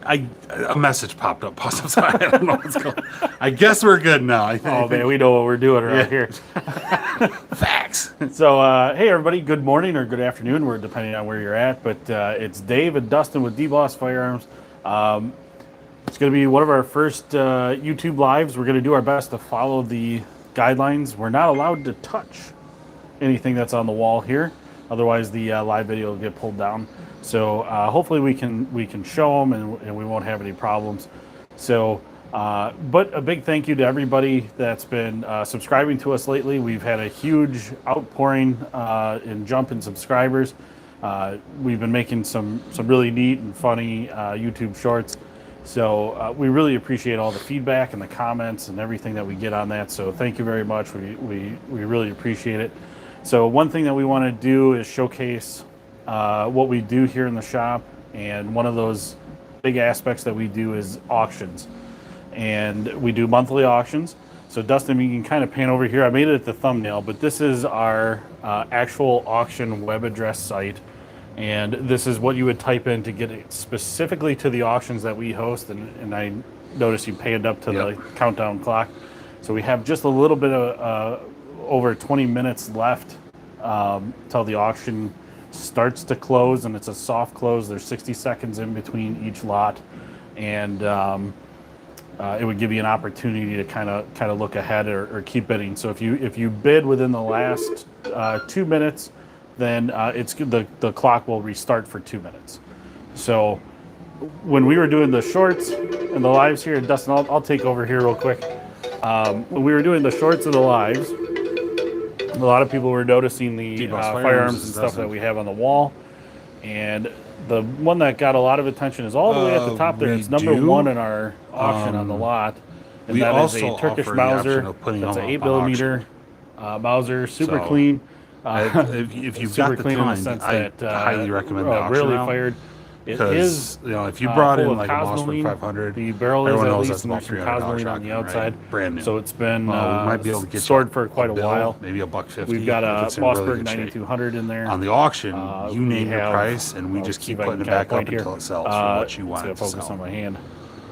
A message popped up. I don't know what's going on. I guess we're good now. Oh, man, we know what we're doing around here. Facts. So, hey, everybody, good morning or good afternoon, depending on where you're at. But it's Dave and Dustin with D-Boss Firearms. It's going to be one of our first YouTube lives. We're going to do our best to follow the guidelines. We're not allowed to touch anything that's on the wall here. Otherwise, the live video will get pulled down. So hopefully we can show them and we won't have any problems. So, but a big thank you to everybody that's been subscribing to us lately. We've had a huge outpouring and jump in subscribers. We've been making some really neat and funny YouTube shorts. So we really appreciate all the feedback and the comments and everything that we get on that. So thank you very much. We really appreciate it. So one thing that we want to do is showcase what we do here in the shop, and one of those big aspects that we do is auctions, and we do monthly auctions. So Dustin, you can kind of pan over here. I made it at the thumbnail, but this is our actual auction web address site, and this is what you would type in to get it specifically to the auctions that we host. And I noticed you panned up to the countdown clock. So we have just a little bit of over 20 minutes left till the auction starts to close, and it's a soft close. There's 60 seconds in between each lot, and it would give you an opportunity to kind of look ahead or keep bidding. So if you bid within the last 2 minutes, then the clock will restart for 2 minutes. So when we were doing the shorts and the lives here, Dustin, I'll take over here real quick. When we were doing the shorts and the lives, a lot of people were noticing the firearms and stuff that we have on the wall. And the one that got a lot of attention is all the way at the top there. It's number one in our auction on the lot. And that is a Turkish Mauser. That's an 8mm Mauser, super clean. If you've got the time, I highly recommend the auction really route. Fired. It is, if you brought in like a Mossberg 500, the barrel is everyone at knows least that's about cosmoline on the outside, right? Brand new. So it's been we might be able to get stored for quite a while. Maybe $150. We've got a Mossberg 9200 in there. On the auction, you name your price, and we just keep putting it back up until it sells for what you want it to focus sell. on my hand.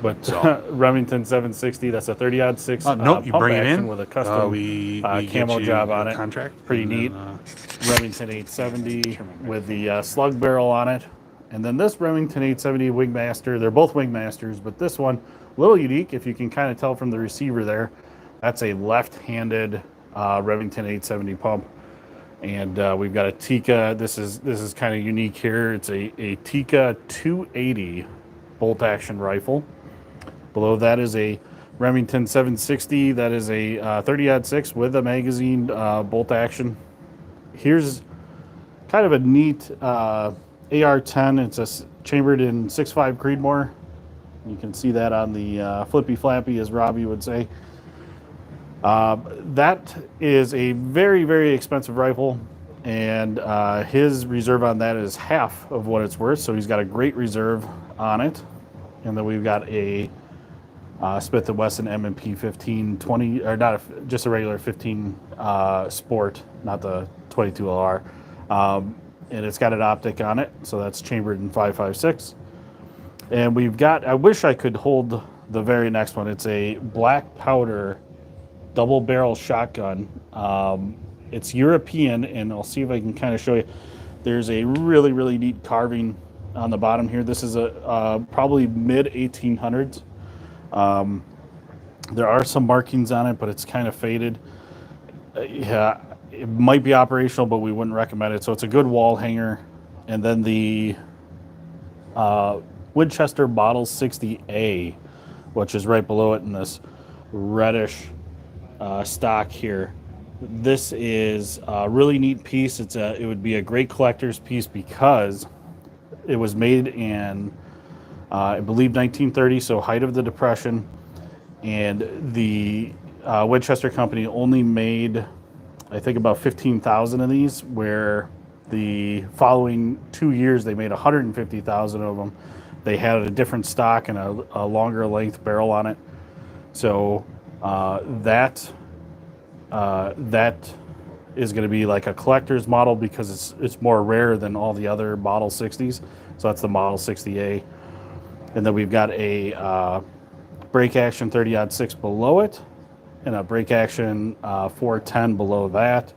But Remington 760, that's a 30-06 nope, you bring it in with a custom we camo job on it. Contract, pretty neat. Remington 870 with the slug barrel on it. And then this Remington 870 Wingmaster, they're both Wingmasters, but this one, a little unique, if you can kind of tell from the receiver there. That's a left-handed Remington 870 pump. And we've got a Tikka. This is kind of unique here. It's a Tikka 280 bolt-action rifle. Below that is a Remington 760. That is a 30-06 with a magazine bolt-action. Here's kind of a neat AR-10. It's chambered in 6.5 Creedmoor. You can see that on the flippy flappy, as Robbie would say. That is a very, very expensive rifle, and his reserve on that is half of what it's worth. So he's got a great reserve on it. And then we've got a Smith & Wesson M&P 1520, or not just a regular 15 Sport, not the 22 LR. And it's got an optic on it, so that's chambered in 5.56. And we've got, I wish I could hold the very next one. It's a black powder double barrel shotgun. It's European, and I'll see if I can kind of show you. There's a really, really neat carving on the bottom here. This is a probably mid 1800s. There are some markings on it, but it's kind of faded. Yeah. It might be operational, but we wouldn't recommend it. So it's a good wall hanger. And then the Winchester Model 60A, which is right below it in this reddish stock here. This is a really neat piece. It would be a great collector's piece because it was made in, I believe, 1930, so height of the Depression. And the Winchester Company only made, I think, about 15,000 of these, where the following 2 years they made 150,000 of them. They had a different stock and a longer length barrel on it. So that is going to be like a collector's model because it's more rare than all the other Model 60s. So that's the Model 60A. And then we've got a brake action 30-06 below it, and a brake action 410 below that.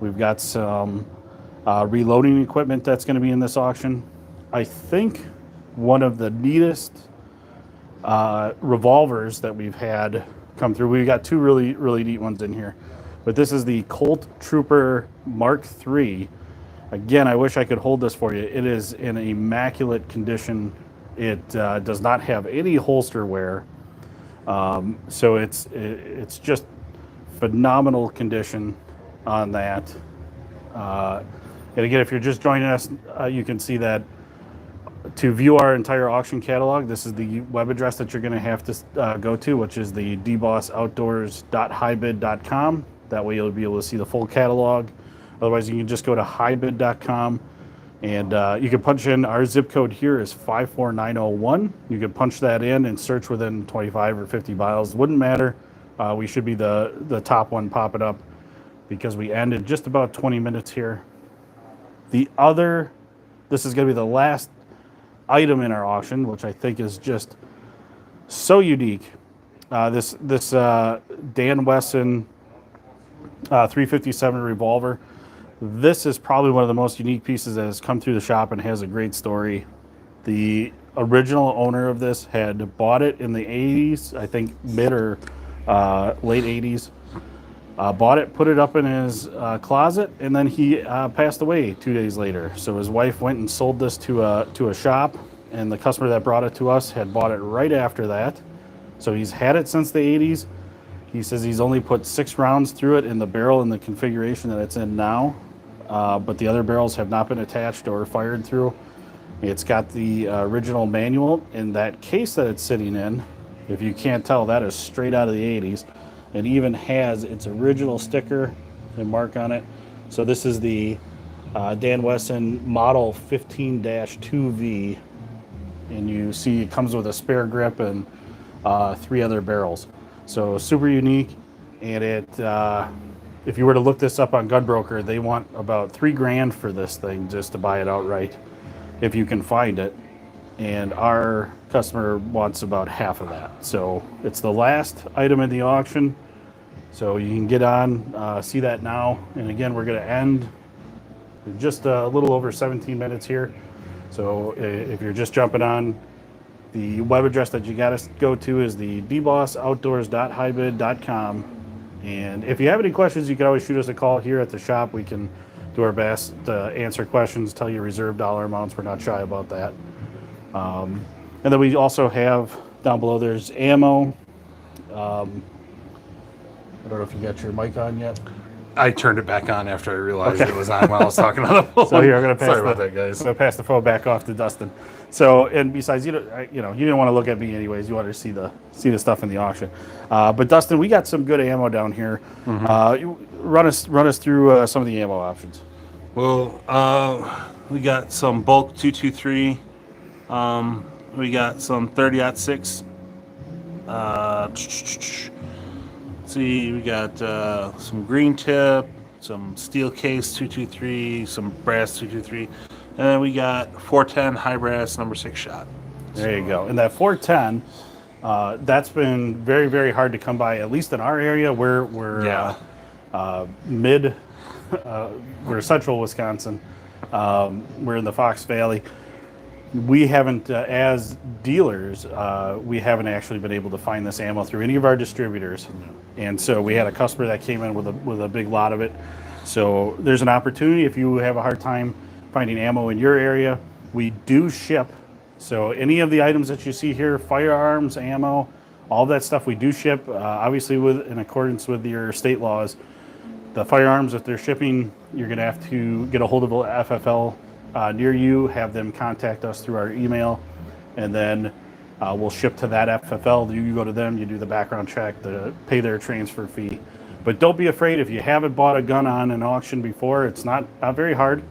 We've got some reloading equipment that's going to be in this auction. I think one of the neatest revolvers that we've had come through. We've got two really, really neat ones in here. But this is the Colt Trooper Mark III. Again, I wish I could hold this for you. It is in immaculate condition. It does not have any holster wear. So it's just phenomenal condition on that. And again, if you're just joining us, you can see that to view our entire auction catalog, this is the web address that you're going to have to go to, which is the dbossoutdoors.highbid.com. That way you'll be able to see the full catalog. Otherwise, you can just go to highbid.com, and you can punch in our zip code here is 54901. You can punch that in and search within 25 or 50 miles. Wouldn't matter. We should be the top one popping up because we end in just about 20 minutes here. This is going to be the last item in our auction, which I think is just so unique. This Dan Wesson 357 revolver. This is probably one of the most unique pieces that has come through the shop and has a great story. The original owner of this had bought it in the 80s, I think mid or late 80s. Bought it, put it up in his closet, and then he passed away 2 days later. So his wife went and sold this to a shop, and the customer that brought it to us had bought it right after that. So he's had it since the 80s. He says he's only put 6 rounds through it in the barrel in the configuration that it's in now, but the other barrels have not been attached or fired through. It's got the original manual in that case that it's sitting in. If you can't tell, that is straight out of the 80s. It even has its original sticker and mark on it. So this is the Dan Wesson Model 15-2V, and you see it comes with a spare grip and 3 other barrels. So super unique, and if you were to look this up on Gunbroker, they want about $3 grand for this thing just to buy it outright, if you can find it. And our customer wants about half of that. So it's the last item in the auction. So you can get on, see that now. And again, we're going to end in just a little over 17 minutes here. So if you're just jumping on, the web address that you got to go to is the dbossoutdoors.highbid.com. And if you have any questions, you can always shoot us a call here at the shop. We can do our best to answer questions, tell you reserve dollar amounts. We're not shy about that. And then we also have down below, there's ammo. I don't know if you got your mic on yet. I turned it back on after I realized it was on while I was talking on the phone. So here, I'm going to pass Sorry about that, guys. I'm going to pass the phone back off to Dustin. So, and besides, you didn't want to look at me anyways. You wanted to see the stuff in the auction. But Dustin, we got some good ammo down here. Mm-hmm. Run us through some of the ammo options. Well, we got some bulk 223. We got some 30-06. See, we got some green tip, some steel case 223, some brass 223, and then we got 410 high brass number 6 shot. There you go. And that 410, that's been very, very hard to come by, at least in our area. We're we're central Wisconsin. We're in the Fox Valley. We haven't, as dealers, we haven't actually been able to find this ammo through any of our distributors. And so we had a customer that came in with a big lot of it. So there's an opportunity if you have a hard time finding ammo in your area. We do ship. So any of the items that you see here, firearms, ammo, all that stuff we do ship, obviously in accordance with your state laws. The firearms, if they're shipping, you're going to have to get a hold of a FFL near you, have them contact us through our email, and then we'll ship to that FFL. You go to them, you do the background check, pay their transfer fee. But don't be afraid if you haven't bought a gun on an auction before. It's not very hard.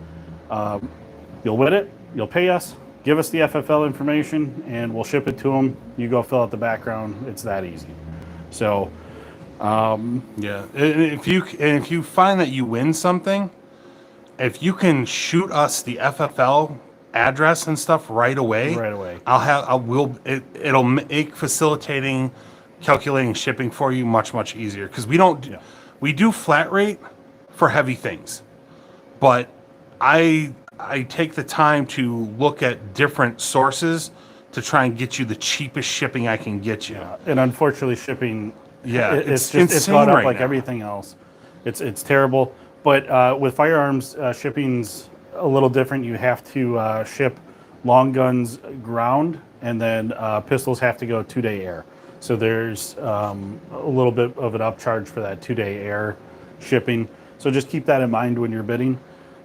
You'll win it. You'll pay us. Give us the FFL information, and we'll ship it to them. You go fill out the background. It's that easy. So, yeah. If you find that you win something, if you can shoot us the FFL address and stuff right away, Right away. it'll make facilitating, calculating shipping for you much easier, because we do flat rate for heavy things, but I take the time to look at different sources to try and get you the cheapest shipping I can get you. Yeah. And unfortunately, shipping, It's it's insane gone up right like now. everything else. It's terrible. But with firearms, shipping's a little different. You have to ship long guns ground, and then pistols have to go 2-day air. So there's a little bit of an upcharge for that 2-day air shipping. So just keep that in mind when you're bidding.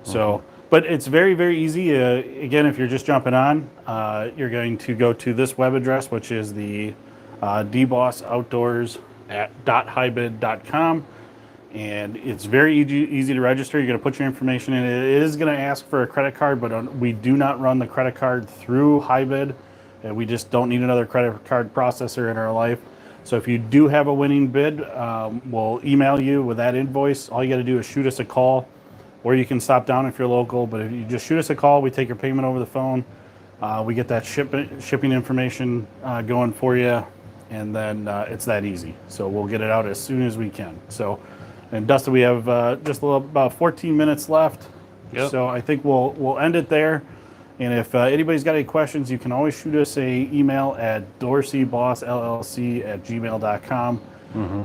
So, but it's very easy. Again, if you're just jumping on, you're going to go to this web address, which is the dbossoutdoors.hybid.com, and it's very easy to register. You're going to put your information in. It is going to ask for a credit card, but we do not run the credit card through Hybid. We just don't need another credit card processor in our life. So if you do have a winning bid, we'll email you with that invoice. All you got to do is shoot us a call, or you can stop down if you're local. But if you just shoot us a call, we take your payment over the phone. We get that shipping information going for you, and then it's that easy. So we'll get it out as soon as we can. So, and Dustin, we have just about 14 minutes left. Yep. So I think we'll end it there. And if anybody's got any questions, you can always shoot us a email at dorseybossllc@gmail.com,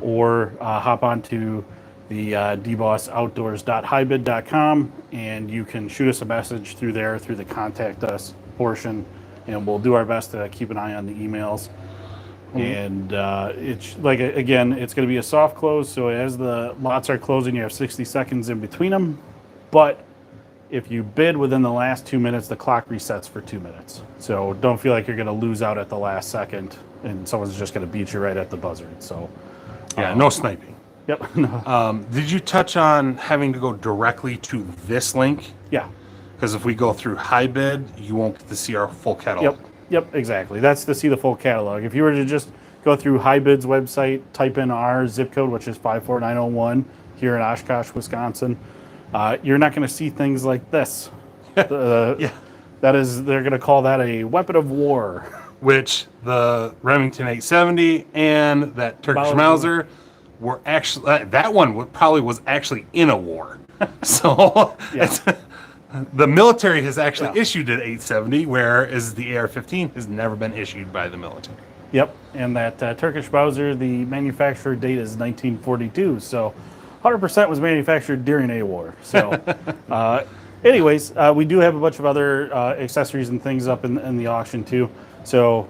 or hop onto the dbossoutdoors.hybid.com, and you can shoot us a message through there, through the contact us portion, and we'll do our best to keep an eye on the emails. And it's like, again, it's going to be a soft close, so as the lots are closing, you have 60 seconds in between them. But if you bid within the last 2 minutes, the clock resets for 2 minutes. So don't feel like you're going to lose out at the last second and someone's just going to beat you right at the buzzard. So, Yeah, no sniping. yep. Did you touch on having to go directly to this link? Yeah. Because if we go through Hybid, you won't get to see our full catalog. Yep, exactly. That's to see the full catalog. If you were to just go through Hybid's website, type in our zip code, which is 54901 here in Oshkosh, Wisconsin, you're not going to see things like this. Yeah. They're going to call that a weapon of war. Which the Remington 870 and that Turkish Mauser were actually, that one probably was actually in a war. So the military has actually issued an 870, whereas the AR-15 has never been issued by the military. Yep, and that Turkish Mauser, the manufacturer date is 1942, so 100% was manufactured during a war. So, anyways, we do have a bunch of other accessories and things up in the auction too. So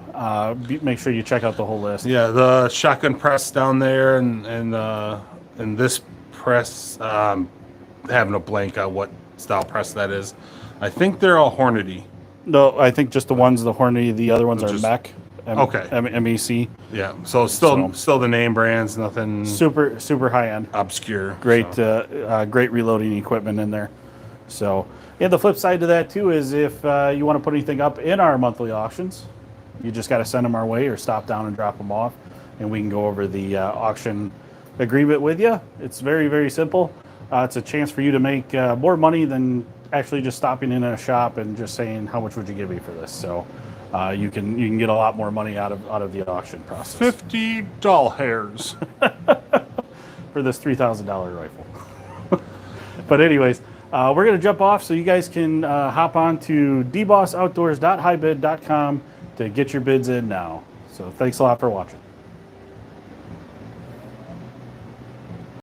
make sure you check out the whole list. Yeah, the shotgun press down there, and this press, having a blank on what style press that is. I think they're all Hornady. No, I think just the Hornady. The other ones are Just- MEC. Okay. MEC. Yeah, so still the name brands, nothing Super high end. obscure. Great, so. great reloading equipment in there. So, yeah, the flip side to that too is if you want to put anything up in our monthly auctions, you just got to send them our way or stop down and drop them off, and we can go over the auction agreement with you. It's very simple. It's a chance for you to make more money than actually just stopping in a shop and just saying, how much would you give me for this? So you can get a lot more money out of the auction process. 50 doll hairs. For this $3,000 rifle. But anyways, we're going to jump off so you guys can hop on to dbossoutdoors.hybid.com to get your bids in now. So thanks a lot for watching.